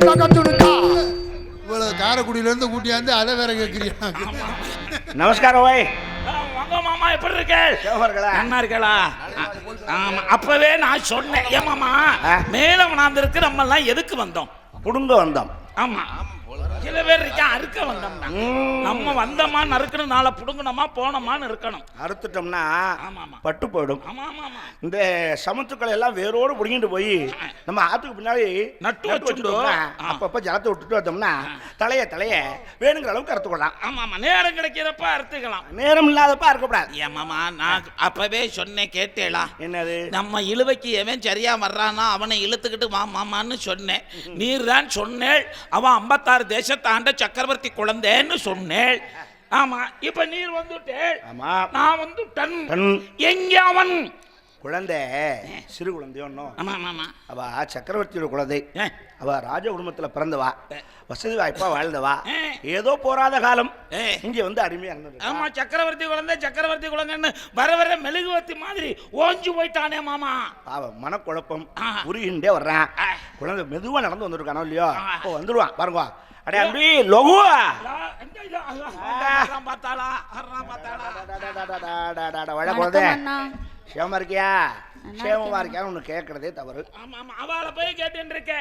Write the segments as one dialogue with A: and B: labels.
A: இவ்வளவு காரைக்குடியில இருந்து கூட்டியாந்து அதை வேற கேட்கிறீங்க.
B: நமஸ்காரம் ஓய்.
C: உங்க மாமா எப்படி இருக்கு? என்ன இருக்கலா? அப்பவே நான் சொன்னேன். ஏன் மாமா மேல வனாந்திருக்கு நம்ம எல்லாம் எதுக்கு வந்தோம்?
B: புடுங்க வந்தோம்.
C: ஆமா, சில பேர் இருக்கா அறுக்க வந்தோம். நம்ம வந்தோமா நறுக்கணும், நாளை புடுங்கணுமா போனோமான்னு இருக்கணும்.
B: அறுத்துட்டோம்னா பட்டு போயிடும். இந்த சமத்துக்களை எல்லாம் வேரோடு புடுங்கிட்டு போய் நம்ம ஆத்துக்கு பின்னாடி
C: நட்டு வச்சுட்டோம்.
B: அப்பப்ப ஜலத்தை விட்டுட்டு வந்தோம்னா தலைய வேணுங்கிற அளவுக்கு அறுத்துக்கலாம்.
C: ஆமா, நேரம் கிடைக்கிறப்ப அறுத்துக்கலாம்,
B: நேரம் இல்லாதப்ப அறுக்கப்படாது.
C: ஏமாமா நான் அப்பவே சொன்னேன், கேட்டேளா?
B: என்னது?
C: நம்ம இழுவைக்கு எவன் சரியா வர்றானா அவனை இழுத்துக்கிட்டு மாமான்னு சொன்னேன். நீர் தான் சொன்னேள் அவன் 56 தேசத்தை ஆண்ட சக்கரவர்த்தி குழந்தைன்னு சொன்னேள். ஆமா, இப்ப நீர் வந்துட்டு நான் வந்துட்டன். எங்க அவன்
B: குழந்தை? சிறு குழந்தையோ?
C: ஆமா,
B: அவ சக்கரவர்த்தியோட குழந்தை. அவ ராஜ குடும்பத்துல பிறந்தவா, வசதி வாய்ப்பா வாழ்ந்தவா. ஏதோ போராத காலம் இங்க வந்து அடிமையா இருந்தது.
C: ஆமா, சக்கரவர்த்தி குழந்தைன்னு வர மெழுகுவத்தி மாதிரி ஓஞ்சு போயிட்டானே மாமா.
B: அவ மனக்குழப்பம் உருகிண்டே வர்றான். குழந்தை மெதுவா நடந்து வந்துருக்கானோ இல்லையோ, இப்போ வந்துருவான் பாருங்க. அடே அம்பி லோகுவா
C: பார்த்தாளா?
B: குழந்தை சேமமா இருக்கியா? சேமமா இருக்கியா? ஒண்ணு கேட்கறதே தவறு.
C: அவளை போய் கேட்டு இருக்க.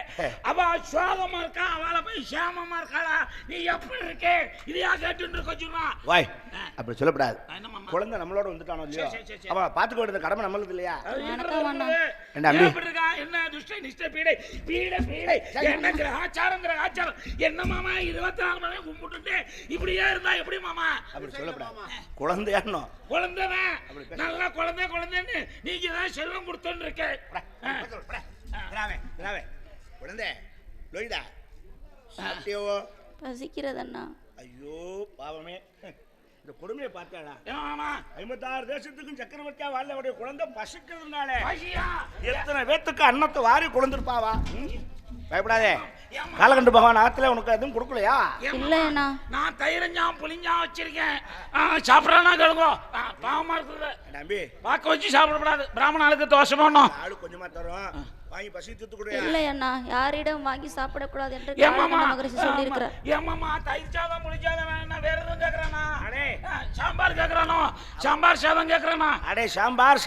C: அவ சோகமா இருக்கா, அவளை போய் சேமமா இருக்காளா? நீ எப்படி இருக்கே இதையா கேட்டு இருக்க? சொன்னா
B: வாய் அப்படி சொல்லப்படாது. குழந்தை நம்மளோட வந்துட்டானோ இல்லையோ, அவ பாத்துக்க வேண்டியது கடமை நம்மளுக்கு இல்லையா?
C: என்ன துஷ்ட நிஷ்ட பீடை பீடை பீடை என்னங்கிற ஆச்சாரங்கிற ஆச்சாரம் என்ன மாமா? 24 மணி நேரம் கும்பிட்டு இப்படியே இருந்தா எப்படி மாமா?
B: அப்படி சொல்லப்படாது. குழந்தையானோ?
C: குழந்தைதான், நல்லா குழந்தைன்னு நீங்க தான் செல்வம் கொடுத்துன்னு இருக்க.
B: குழந்தை லோயிடா
D: பசிக்கிறதண்ணா.
B: ஐயோ பாவமே, இந்த கொடுமையை பார்த்தாடா. 56 தேசத்துக்கும் சக்கரவர்த்தியா வாழ்ந்தவருடைய குழந்தை பசிக்கிறதுனால எத்தனை பேத்துக்கு அன்னத்தை வாரி குழந்திருப்பாவா? பயப்படாதே, காலகண்டு பகவான் ஆத்துல உனக்கு எதுவும் கொடுக்கலையா?
D: இல்லைண்ணா,
C: நான் தயிரஞ்சாம் புளிஞ்சா வச்சிருக்கேன். சாப்பிடறானா கேளுங்க. பாவமா இருக்குது
B: நம்பி,
C: வாக்க வச்சு சாப்பிடக்கூடாது. பிராமணனுக்கு தோசை போடணும்.
B: ஆளு கொஞ்சமா தரும், வாங்கி பசி தீர்த்து கொடு.
D: இல்லையண்ணா, யாரிடம் வாங்கி சாப்பிடக்கூடாது என்று மகரிஷி சொல்லியிருக்கிறார்.
C: ஏமாமா தயிர் சாதம் புளிச்சாதம் வேணா வேற எதுவும் கேட்கறானா? அடே சாம்பார் கேட்கறானோ? சாம்பார் சாதம் கேட்கறானா?
B: அடே சாம்பார்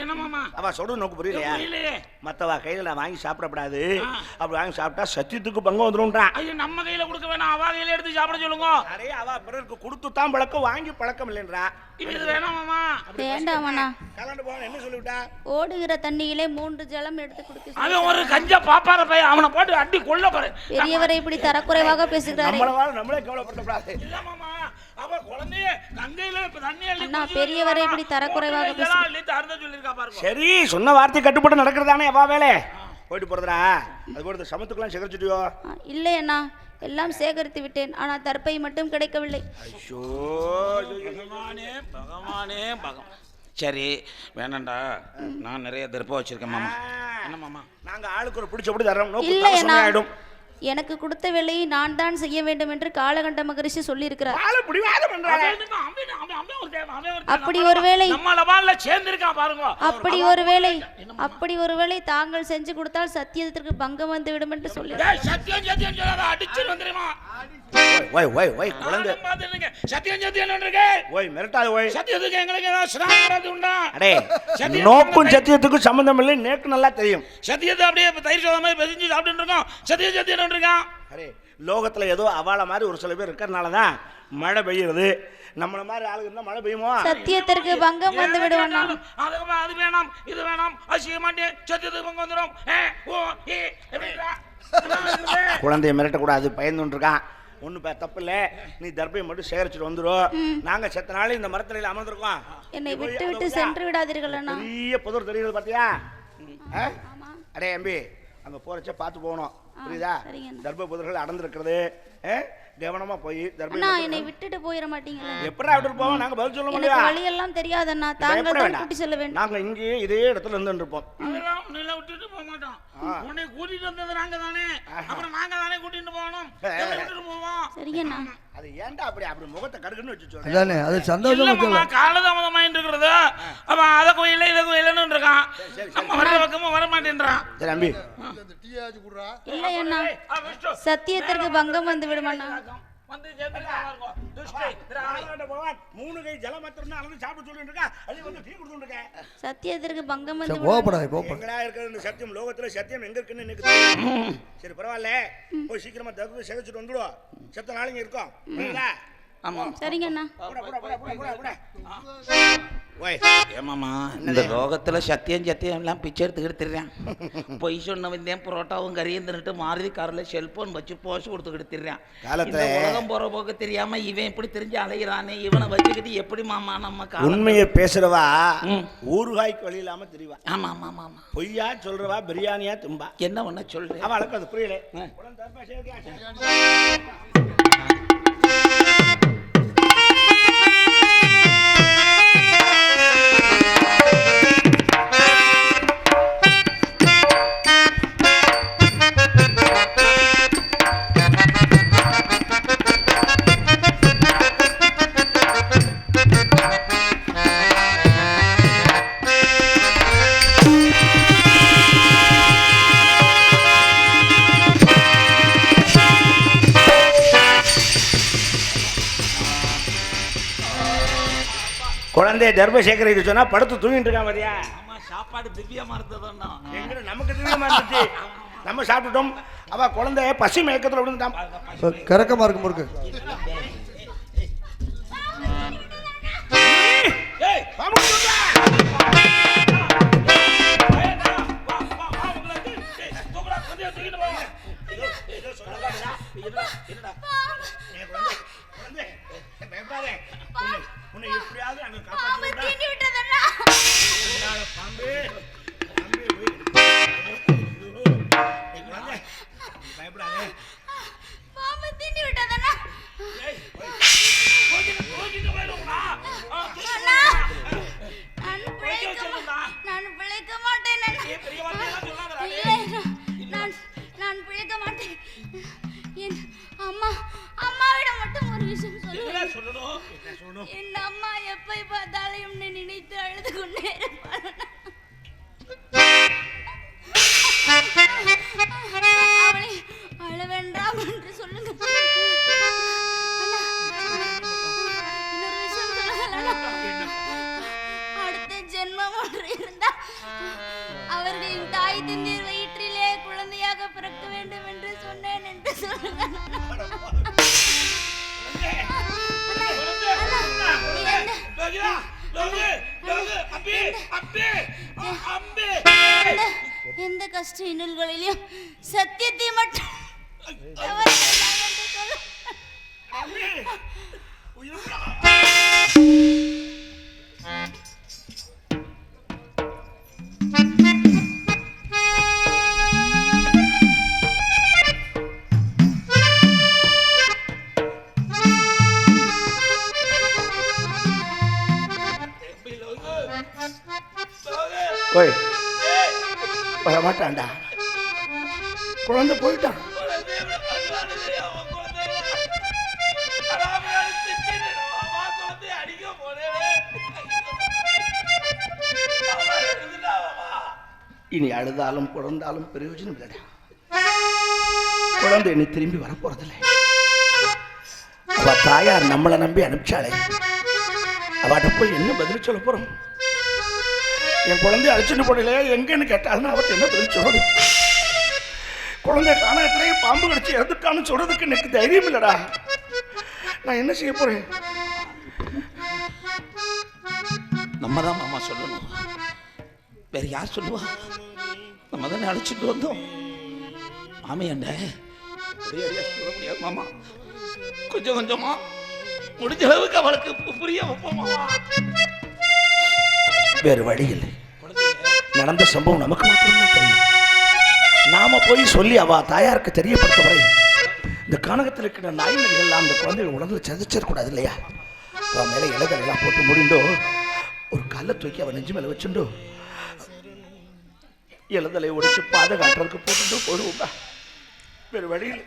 C: என்ன மாமா?
B: அவ சொல்றது நோக்கு புரியலையா? மத்தவா கையில நான் வாங்கி சாப்பிடக்கூடாது. அப்படி வாங்கி சாப்பிட்டா சத்தியத்துக்கு பங்கு வந்துரும்ன்றான்.
C: ஐயோ, நம்ம கையில கொடுக்க வேணாம், அவ கையில எடுத்து சாப்பிட சொல்லுங்க.
B: அடே அவ பிறருக்கு கொடுத்து தான் பழக்கம், வாங்கி பழக்கம் இல்லைன்றா.
C: இது வேணாம் மாமா.
D: வேண்டாமண்ணா.
B: கலந்து போன என்ன சொல்லிவிட்டா?
D: ஓடுகிற தண்ணியிலே 3 ஜலம் எடுத்து குடிக்க.
C: அவன் ஒரு கஞ்ச பாப்பார பைய, அவனை போட்டு அடி கொல்ல பாரு.
D: பெரியவரை இப்படி தரக்குறைவாக பேசுகிறாரே.
B: நம்மளே கவலைப்படக்கூடாது.
C: இல்ல மாமா, அவ குழந்தைய கங்கையில தண்ணி அள்ளி.
D: அண்ணா, பெரியவரை இப்படி தரக்குறைவாக
C: பேசுகிறார்.
B: சரி, சொன்ன வார்த்தை கட்டுப்பட்டு நடக்கிறதானே அவ வேலை. போயிட்டு போறதுடா. அது கூட சமத்துக்கெல்லாம் சேகரிச்சுட்டியோ?
D: இல்லை அண்ணா, எல்லாம் சேகரித்து விட்டேன். ஆனால் தர்பை மட்டும் கிடைக்கவில்லை.
B: ஐயோ
C: பகவானே. சரி வேணாண்டா, நான் நிறைய தர்பம் வச்சிருக்கேன் மாமா. என்ன மாமா?
B: நாங்க ஆளுக்கு ஒரு பிடிச்சபடி தரோம்.
D: இல்லை அண்ணா, எனக்கு கொடுத்த வேலையை நான் தான் செய்ய வேண்டும் என்று காலகண்ட மகரிஷி சொல்லி இருக்கிறார். அப்படி ஒருவேளை தாங்கள் செஞ்சு கொடுத்தால் சத்தியத்திற்கு பங்கம் வந்து விடும் என்று சொல்லி.
B: நோக்கும் சத்தியத்துக்கும் சம்பந்தம் இல்லை, நேக்கு நல்லா தெரியும்.
C: சத்தியத்தை அப்படியே தயிர் சோதா மாதிரி பெசிஞ்சு சாப்பிட்டு இருக்கோம். சத்தியம் இருக்கான்.
B: லோகத்துல ஏதோ அவாள மாதிரி ஒரு சில பேர் இருக்கிறதுனாலதான் மழை பெய்யுறது. நம்மள மாதிரி ஆளுங்க இருந்தா மழை பெய்யுமோ?
D: சத்தியத்திற்கு பங்கம் வந்து விடுவானா?
C: அது வேணாம், இது வேணாம், அசிய மாட்டேன், சத்தியத்துக்கு பங்கம் வந்துடும்.
B: குழந்தைய மிரட்டக்கூடாது, பயந்து இருக்கான். ஒண்ணு தப்பு இல்ல, நீ தர்பையை மட்டும் சேகரிச்சுட்டு வந்துரும். நாங்க செத்த நாள் இந்த மரத்தடியில் அமர்ந்திருக்கோம்.
D: என்னை விட்டு விட்டு சென்று விடாதீர்கள்.
B: பெரிய புதர் தெரியுது பாத்தியா? அடே அம்பி, அங்க போறச்ச பார்த்து போகணும், புரியுதா? தர்ப புதர்கள் அடர்ந்திருக்கிறது, கவனமா போய்
D: என்னை விட்டுட்டு போயிட மாட்டீங்களா?
B: எப்படி விட்டுட்டு போவோம்? நாங்க பதில் சொல்ல முடியாது.
D: வழி எல்லாம் தெரியாதண்ணா, தாங்கள் தான் கூட்டி செல்ல வேண்டும்.
B: நாங்க இங்கே இதே இடத்துல இருந்து இருப்போம்.
C: விட்டுட்டு போக மாட்டோம். உன்னை கூட்டிட்டு வந்தது நாங்க தானே, அப்புறம் நாங்க தானே கூட்டிட்டு போகணும். போவோம்.
D: சரியண்ணா.
B: அது ஏன்டா அப்படி முகத்தை கடுக்குன்னு வச்சு சொல்றேன்.
A: அதானே அது சந்தோஷமா
C: இல்லம்மா
A: சொல்லலாம்.
C: காலதாமதமாயிட்டு இருக்கிறது. அவன் அதை கோயில இதை கோயிலன்னு இருக்கான். நம்ம வர பக்கமும் வர மாட்டேன்றான்.
B: சரி அம்பி
A: இந்த டீயாச்சு குடுறா.
D: இல்லை அண்ணா, சத்தியத்திற்கு பங்கம் வந்து விடுமண்ணா.
C: வந்து சேர்த்துக்கலாம். துஷ்டை
B: பகவான் 3 கை ஜலம் மாத்திரம் அளந்து சாப்பிட சொல்லிட்டு இருக்கா. அது வந்து டீ கொடுத்துட்டு இருக்கேன்.
D: சத்தியத்திற்கு பங்கம் வந்து
A: கோபப்படாது கோபப்படாது.
B: எங்கடா இருக்கிறது இந்த சத்தியம்? லோகத்துல சத்தியம் எங்க இருக்குன்னு எனக்கு தெரியும். சரி பரவாயில்ல, போய் சீக்கிரமா தகுதி செதைச்சிட்டு வந்துடுவோம். செத்த நாளைங்க இருக்கோம். புரியுதா?
C: ஆமா
D: சரிங்க அண்ணா.
C: ஏமாமா இந்த லோகத்துல சத்தியம் எல்லாம் பிச்சை எடுத்துக்கிட்டு திரிறான். பொய் சொன்ன வந்தேன் புரோட்டாவும் கறியும் தின்னுட்டு மாருதி கார்ல செல்போன் வச்சு போஸ் கொடுத்துக்கிட்டு திரிறான்.
B: காலத்துல
C: உலகம் போற போக்கு தெரியாம இவன் இப்படி தெரிஞ்சு அலைகிறானே, இவனை வச்சுக்கிட்டு எப்படி மாமா நம்ம
B: உண்மையை பேசுறவா ஊறுகாய்க்கு வழி இல்லாம தெரியவா.
C: ஆமா ஆமா ஆமா ஆமா.
B: பொய்யா சொல்றவா பிரியாணியா தும்பா.
C: என்ன ஒண்ணு சொல்றேன்
B: அவளுக்கு அது புரியல. குழந்தைய தர்மசேகர இது சொன்னா படுத்து தூங்கிட்டு இருக்கான் மாதிரியா?
C: சாப்பாடு திவ்யமா இருந்ததுன்னா
B: எங்க நமக்கு திவ்யமா இருந்துச்சு. நம்ம சாப்பிட்டுட்டோம். அவ குழந்தைய பசி மயக்கத்துல விழுந்துட்டான்.
A: கறக்கமா இருக்கும் முறுக்கு.
B: எப்படியாவது அங்க
D: நான் பிழைக்க மாட்டேன். என் அம்மாவிடம் மட்டும் ஒரு விஷயம் சொல்லணும். என் அம்மா எப்பை பார்த்தாலும் என்னை நினைத்து அழுது கொண்டே இருப்பாள். அவளை அழ வேண்டாம் என்று சொல்லுங்க. இன்னொரு விஷயம் சொல்லுங்க. அடுத்த ஜென்மம் ஒன்று இருந்தா அவர்களின் தாய் தந்தையர் வயிற்றிலே குழந்தையாக பிறக்க வேண்டும் என்று சொன்னேன் என்று சொல்லுங்க. எந்த கஷ்ட இன்னல்களிலும் சத்தியத்தை மட்டும்
B: மாட்டான்டா. குழந்தை போயிட்டான். இனி அழுதாலும் குழந்தாலும் பிரயோஜனம் இல்லடா. குழந்தை இனி திரும்பி வரப்போறதில்லை. அவ தாயார் நம்மளை நம்பி அனுப்பிச்சாளே, அவட்ட போய் என்ன பதில் சொல்ல போறோம்? என் குழந்தைய அழைச்சிட்டு போடல எங்கன்னு கேட்டாலும் அவர்கிட்ட என்ன பதில் சொல்லணும்? குழந்தை காணகத்திலேயே பாம்பு கடிச்சு இறந்துட்டான்னு சொல்றதுக்கு எனக்கு தைரியம் இல்லடா. நான் என்ன செய்ய போறேன்?
C: நம்ம தான் மாமா சொல்லணும். வேற யார் சொல்லுவா? நம்ம தானே அழைச்சிட்டு வந்தோம். மாமியாண்ட சொல்ல முடியாது மாமா. கொஞ்சம் கொஞ்சமா முடிஞ்ச அளவுக்கு அவளுக்கு புரிய வைப்போம் மாமா.
B: வேறு வழி இல்லை. நடந்த சம்பவம் நமக்கு மட்டும்தான் தெரியும். நாம போய் சொல்லி அவ தாயாருக்கு தெரியப்படுத்த வரை இந்த கானகத்தில் இருக்கிற நாய்மணிகள் எல்லாம் அந்த குழந்தைகள் உடம்புல சதிச்சிடக்கூடாது இல்லையா? அவன் மேலே இலைகள் எல்லாம் போட்டு முடிண்டோ, ஒரு கல்லை தூக்கி அவன் நெஞ்சு மேலே வச்சுண்டோ, இலதலை உடைச்சு பாதை காட்டுறதுக்கு போட்டுட்டு போடுவோம். வேறு வழியில்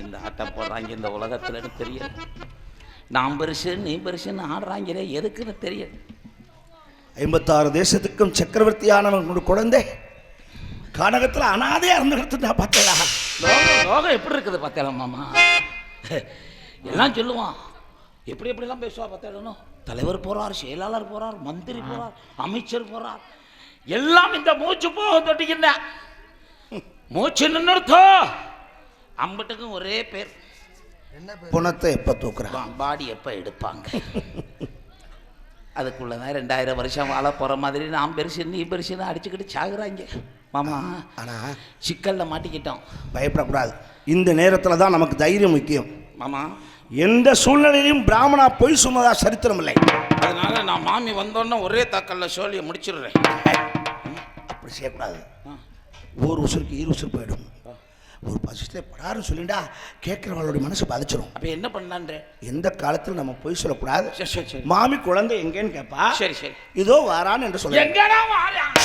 C: இந்த ஆட்டம் போடுறாங்க இந்த உலகத்துலன்னு தெரியல. நான் பெருசு நீ பெருசுன்னு ஆடுறாங்களே எதுக்குன்னு தெரியல.
B: 56 தேசத்துக்கும் சக்கரவர்த்தியானவன் ஒரு குழந்தை கானகத்தில் அனாதையா இருந்துட்டு நான் பார்த்தேடா.
C: லோகம் எப்படி இருக்குது பார்த்தேன் மாமா. எல்லாம் சொல்லுவான், எப்படி எப்படிலாம் பேசுவா பார்த்தேன். தலைவர் போறார், செயலாளர் போறார், மந்திரி போறார், அமைச்சர் போறார், எல்லாம் இந்த மூச்சு போக தொட்டிக்கின்ற மூச்சு நின்றுத்தோ. அம்பட்டுக்கும் ஒரே பேர்,
B: புணத்தை எப்ப தூக்குறான்,
C: பாடி எப்ப எடுப்பாங்க. அதுக்குள்ளதான் 2000 வருஷம் வாழ போற மாதிரி நான் பெருசு நீ பெருசுன்னு அடிச்சுக்கிட்டு சாகுறாங்க மாமா.
B: ஆனா
C: சிக்கல்ல மாட்டிக்கிட்டோம்.
B: பயப்படக்கூடாது. இந்த நேரத்துல தான் நமக்கு தைரியம் முக்கியம்
C: மாமா.
B: எந்த சூழ்நிலையிலும் பிராமணா பொய் சொன்னதா சரித்திரம் இல்லை.
C: அதனால நான் மாமி வந்தோன்னா ஒரே தாக்கல்ல சோழியை முடிச்சிடுறேன்.
B: அப்படி செய்யக்கூடாது. ஒரு உசுருக்கு 2 உசுறு போயிடும். ஒரு பசிலே படாருன்னு சொல்லிண்டா கேட்குறவங்களோட மனசு பாதிச்சிடும்.
C: அப்போ என்ன பண்ணலான்ற?
B: எந்த காலத்தில் நம்ம பொய் சொல்லக்கூடாது.
C: சரி சரி சரி.
B: மாமி குழந்தை எங்கேன்னு கேட்பா.
C: சரி சரி.
B: இதோ வாரான் என்று சொல்ல.
C: எங்கடா வாரான்?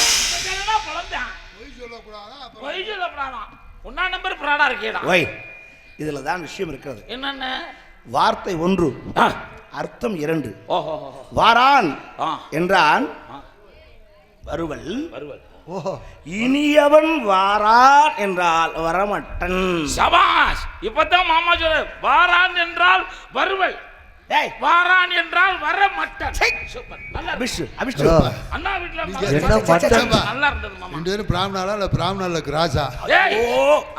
C: எங்கடா குழந்தை?
A: பொய் சொல்லக்கூடாதா?
C: பொய் சொல்லக்கூடாதா? ஒண்ணா நம்பர் பிராடா இருக்கேடா.
B: ஓய், இதுல தான் விஷயம் இருக்கிறது.
C: என்னென்ன?
B: வார்த்தை 1, அர்த்தம் 2.
C: ஓஹோ.
B: வாரான் என்றான் வருவல்.
C: வருவல்.
A: ஓஹோ.
B: இனியவன் வாரான் என்றால் வரமட்டன்.
C: சபாஷ். இப்பதான் மாமா சொல்ற, வாரான் என்றால் வருவல், வாரான் என்றால் வர மட்டன். சூப்பர். நல்லா
B: அபிஷ்
C: அண்ணா வீட்ல
A: என்ன மட்டன்?
C: நல்லா இருந்தது மாமா.
A: ரெண்டு பேரும் பிராமணாலா இல்ல பிராமணால கிராஸா?
C: ஓ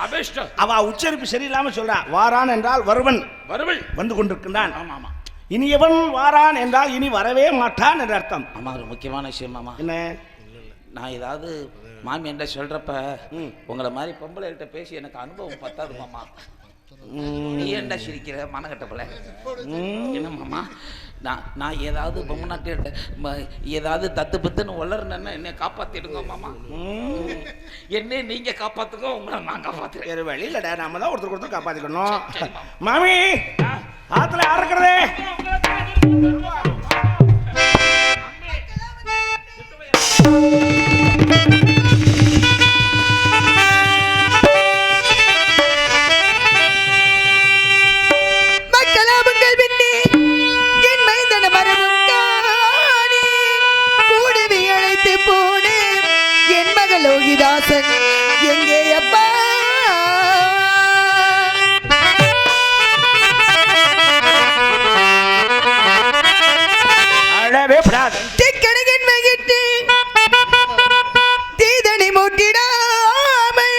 C: அபிஷ்ட.
B: அவ உச்சரிப்பு சரியில்லாம சொல்றா. வாரான் என்றால் வருவன்,
C: வருவல்
B: வந்து கொண்டிருக்கின்றான்.
C: ஆமா ஆமா.
B: இனியவன் வாரான் என்றால் இனி வரவே மாட்டான் என்ற அர்த்தம்.
C: ஆமா, ஒரு முக்கியமான விஷயம் மாமா.
B: என்ன?
C: நான் ஏதாவது மாமி என்ன சொல்றப்ப உங்களை மாதிரி பொம்பளைகிட்ட பேசி எனக்கு அனுபவம் பத்தாது மாமா. நீ என்ன சிரிக்கிற மனகட்டப்பல? என்ன மாமா, நான் ஏதாவது பொம்மை நாட்டு ஏதாவது தத்து பத்துன்னு வளர்னேன்னா என்னை காப்பாத்திடுங்க மாமா. என்ன நீங்க காப்பாத்துங்க, உங்களை நான் காப்பாத்துறேன்.
B: வேறு வழி இல்லடா, நாம தான் ஒருத்தர் காப்பாத்திக்கணும். மாமி ஆத்துல யாருக்கிறதே?
E: லோகிதாசன் எங்கே அப்பா? திக்கணிகன் வகிட்டு தீதனை மூட்டிடாமல்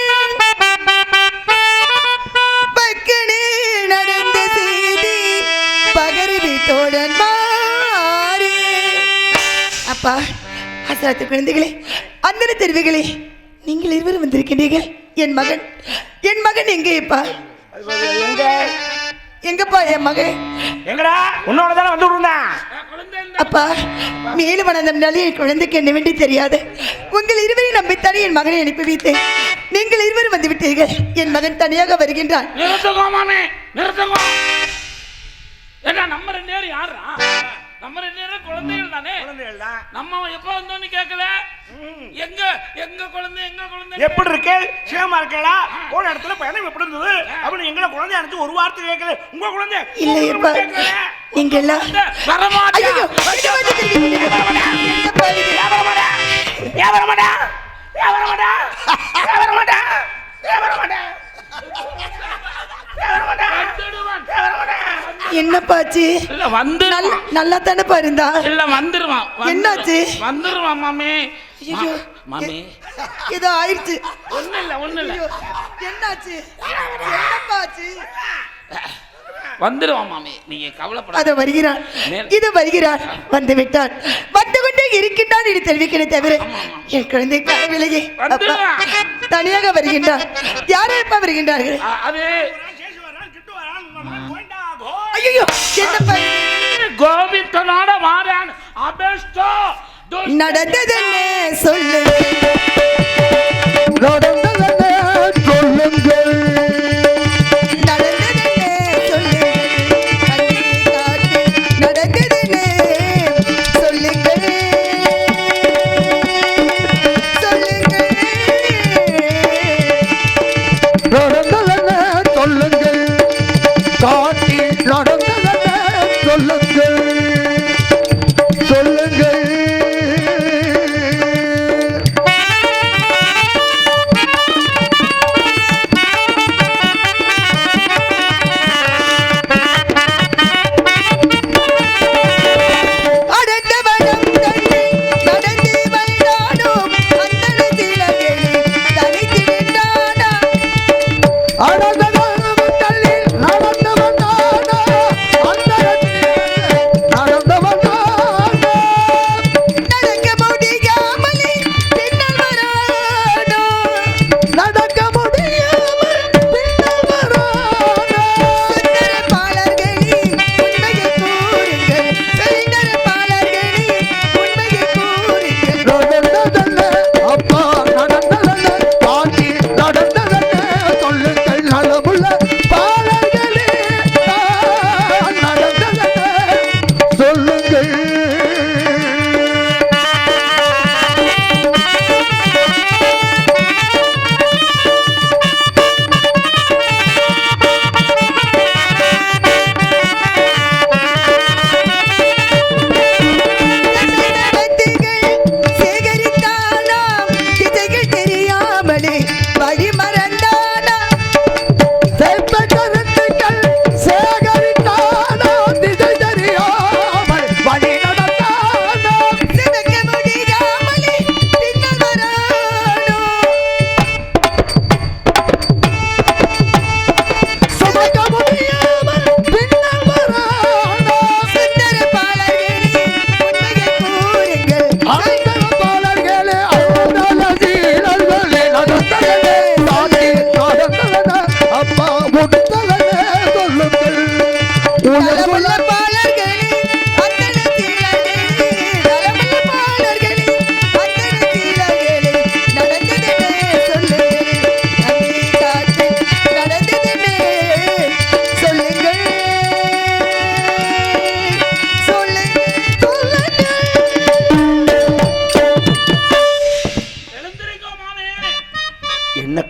E: பக்கனே நடந்த செய்தி பகருவி தோழன் மாறி. அப்பா, அசாத்து குழந்தைகளே, அந்த தெரிவுகளே, நீங்கள் இருவரும் வந்திருக்கின்றீர்கள். என் மகன் எங்கேப்பா? எங்கப்பா என் மகன்?
B: எங்கடா? உன்னோட தானே வந்து விடுந்தான்.
E: அப்பா, மேலும் வளர்ந்தாலும் என் குழந்தைக்கு என்ன வேண்டி தெரியாது. உங்கள் இருவரையும் நம்பித்தானே என் மகனை அனுப்பி வைத்தேன். நீங்கள் இருவரும் வந்து விட்டீர்கள். என் மகன் தனியாக வருகின்றான்.
C: என்ன நம்ம 2 பேரும் யாரா? நம்ம 2 பேரும் குழந்தைகள் தானே. நம்ம எப்ப வந்தோன்னு கேட்கல. எங்க எங்க குழந்தை
B: எப்படி இருக்கு? சேமா இருக்கா? போன இடத்துல பயணம் எப்படி இருந்தது அப்படின்னு எங்களை குழந்தை அனுப்பிச்சு ஒரு வார்த்தை கேட்கல. உங்க குழந்தை
E: இல்லையப்பா, நீங்க எல்லாம் என்னப்பாச்சு? நல்லா தானே பாருந்தா?
C: இல்ல வந்துருவான்.
E: என்னாச்சு?
C: வந்துருவான் மாமி. மாமி
E: ஏதோ ஆயிடுச்சு.
C: ஒண்ணு இல்ல.
E: என்னாச்சு? என்னப்பாச்சு?
C: வந்துருவான் மாமி, நீங்க கவலைப்படாத.
E: அது வருகிறான், இது வருகிறான், வந்து விட்டான், வந்து கொண்டே இருக்கின்றான் என்று தெரிவிக்கிறேன் தவிர என் குழந்தை காணவில்லையே. தனியாக வருகின்றான். யாரப்பா வருகின்றார்கள்?
C: அது
E: ஐயோ, என்னப்பா?
C: கோவிந்தனோட மாறான் அபேஷ்டோ
E: நடந்ததென்ன சொல்லு,
F: சொல்லுங்கள்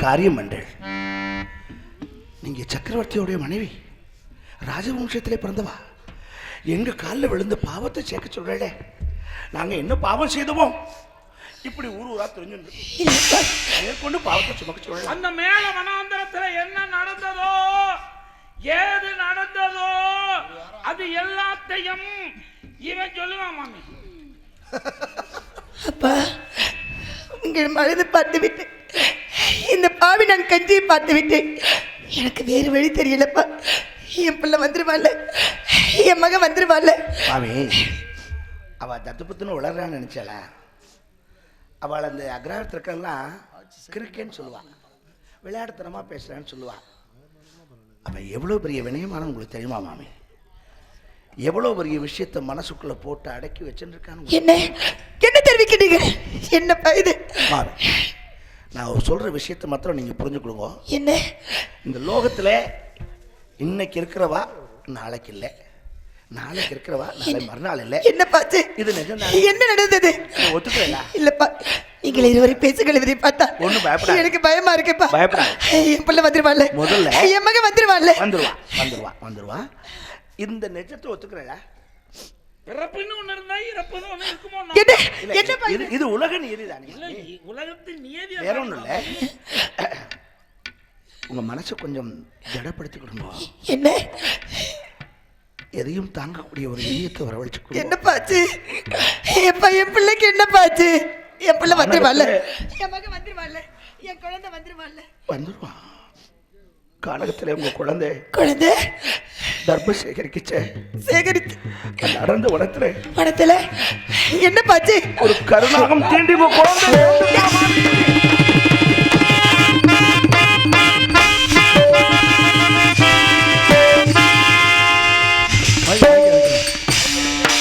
B: காரியம் என்றேள். நீங்க சக்கரவர்த்தியோடைய மனைவி, ராஜவம்சத்திலே பிறந்தவா. எங்க காலில் விழுந்து பாவத்தை சேர்க்க சொல்றே. நாங்க என்ன பாவம் செய்தோம் இப்படி ஊரா தெரிஞ்சு மேற்கொண்டு பாவத்தை சுமக்க சொல்ல.
C: அந்த மேல வனாந்தரத்துல என்ன நடந்ததோ, ஏது நடந்ததோ, அது எல்லாத்தையும் இவன் சொல்லுவான் மாமி.
E: அப்பா, உங்கள் மனது பார்த்து விட்டு இந்த பாவி நான் கஞ்சியை பார்த்து விட்டேன். எனக்கு வேறு வழி தெரியலப்பா. என் பிள்ளை வந்துருவாள்ல, என் மகன் வந்துருவாள்ல.
B: மாமி, அவ தத்துப்பத்துன்னு உளறான்னு நினைச்சால. அவள் அந்த அக்ரஹத்திற்கெல்லாம் கிறுக்கேன்னு சொல்லுவாள், விளையாட்டுத்தனமா பேசுறான்னு சொல்லுவாள். அவள் எவ்வளோ பெரிய வினயமான உங்களுக்கு தெரியுமா மாமி? எவ்வளோ பெரிய விஷயத்தை மனசுக்குள்ள போட்டு அடக்கி வச்சுருக்கான்னு.
E: என்ன என்ன தெரிவிக்கிறீங்க? என்னப்பா இது?
B: மாமி, நான் சொல்ற விஷயத்தை மாத்திரம் நீங்க புரிஞ்சுக்கொள்ளுங்க.
E: என்ன?
B: இந்த லோகத்துல இன்னைக்கு இருக்கிறவா நாளைக்கு இல்லை, நாளைக்கு இருக்கிறவா நாளை மறுநாள் இல்லை.
E: என்ன பாச்சு?
B: இது நிஜம்.
E: என்ன நடந்தது?
B: ஒத்துக்கிறேன்
E: இல்லப்பா, நீங்கள் இருவரை பேசுகிறதை பார்த்தா
B: ஒன்றும் பயப்படாது.
E: எனக்கு பயமா இருக்குப்பா.
B: பயப்படாது.
E: என் பிள்ளை வந்துருவாள்ல,
B: முதல்ல
E: என் மகன் வந்துருவாள்ல.
B: வந்துருவா வந்துருவா வந்துருவா. இந்த நிஜத்தை ஒத்துக்கிறேன்.
C: பிறப்புன்னு ஒண்ணு இருந்தா இறப்புன்னு ஒண்ணு இருக்குமோ?
E: என்ன என்னப்பா
B: இது இது உலக நீதி தானே,
C: உலகத்தின் நியதி.
B: வேற ஒண்ணும் இல்ல. உங்க மனசை கொஞ்சம் ஜடப்படுத்திக்கிடுங்க.
E: என்ன?
B: எதையும் தாங்கக்கூடிய ஒரு இதயத்தை வரவழைச்சு.
E: என்ன பாச்சு? எப்பா, என் பிள்ளைக்கு என்ன பாச்சு? என் பிள்ளை வந்துருவாள்ல, என் மகன் வந்துருவாள்ல, என் குழந்தை வந்துருவாள்ல.
B: வந்துருவா. கானகத்துல உங்க குழந்தை தர்ம சேகரித்து அந்த அடர்ந்த வனத்துல
E: என்ன பாச்சு?
B: ஒரு கருணாகம் தீண்டி உங்க குழந்தை